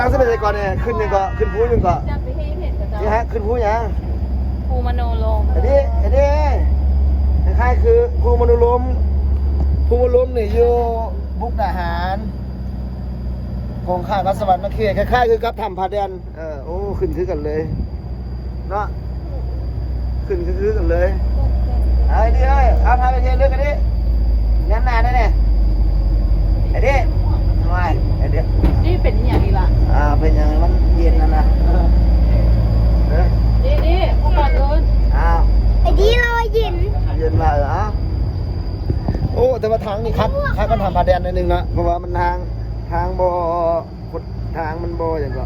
างสิไปก่อนเนี่ยขึ้นยังก็ขึ้นภูยังก็ จะไปให้เห็นกับ นี่ฮะขึ้นภูยัง ภูมโนลม อันนี้คล้ายๆคือภูมนุลมนี่อยู่มุกดาหารโครงข่ายวัดสวรรค์มาเขตคล้ายๆคือกับทำผาแดนโอ้ขึ้นคือกันเลยเนาะขึ้นคือกันเลยไอ้นี่เอ้ยเอาพาไปเที่ยวเลือกกันดิงั้นนานได้เนี่ยไอ้ดิทำไมไอ้ดิ นี่เป็นอย่างนี้ล่ะ เป็นยังไงมันเย็นนะนี่พวกก่อนเลย ไอ้ที่เราเย็น เย็นมาโอ้แต่ว่าทางนี่ครับกันทำผาแดนนิดนึงนะเพราะว่ามันทางบ่ทางมันบ่อย่างก็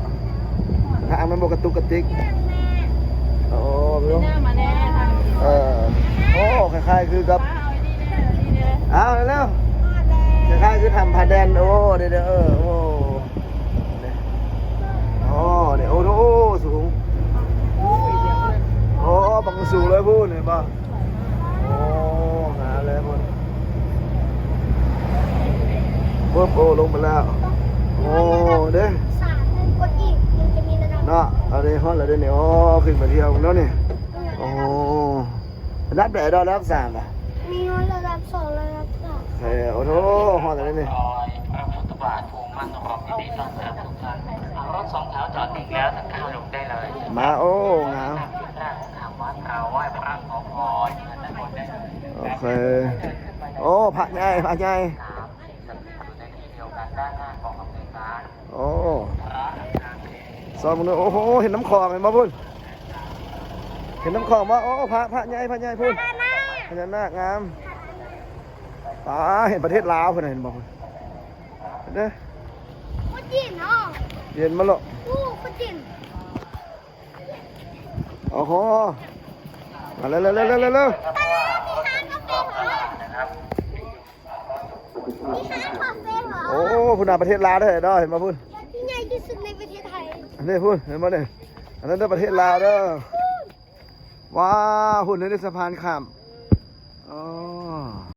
ทางมันบ่กระตุกกระติกโอ้ไม่รู้ หน้ามาแน่ทางนี้ โอ้คล้ายๆคือกับ เอาไอ้นี่แน่นี่แน่ เร็วคล้ายๆคือทำผาแดนโอ้เดี๋ยวโอ้เดี๋ยวโอ้สูงโอ้บังสูงเลยพูดเห็นป่ะโอ้หาเลยพูดปุ๊บโอ้ลงไปแล้วโอ้เด้ สารมันกดอีกมันจะมีระดับ เนาะเอาได้ฮอดแล้วเด้เนี่ยโอ้ขึ้นมาเที่ยวแล้วนี่โอ้นับได้ดอกนับสามอ่ะ มีระดับ2ระดับ3 โอ้โหฮอดแล้วนี่ พระพุทธบาทภูมิมั่นของยินดีต้อนรับทุกท่านรถสองแถวจอดนิ่งแล้วท่านเข้าลงได้เลย มาโอ้งาม ขึ้นแรกถามวัดเราไหว้พระขอพรเงินได้หมดได้เลย โอเคโอ้ผักใหญ่อยู่ในที่เดียวกันด้านหน้าของอำนวยการ โอ้ พระนางเท ซอยมึงโอ้โหเห็นน้ำคลองเห็นบ่พุ่นเห็นน้ำคลองบ่โอ้พระใหญ่พุ่นพญานาคงามเห็นประเทศลาวพุ่นเห็นบ่พุ่นเด้อก ดจีนเนาะ เย็นมาโล อู้กดจีน โอ้โหมาเร็ว มีร้านกาแฟเหรอ นะครับ มีร้านคาเฟ่เหรอ โอ้พุ่นน่ะประเทศลาวเด้อเห็นบ่พุ่น ที่ใหญ่ที่สุดในประเทศไทย อันนี้พุ่นเห็นบ่เนี่ยอันนั้นเด้อประเทศลาวเด้อว้าวพุ่นนี่สะพานข้ามอ๋อ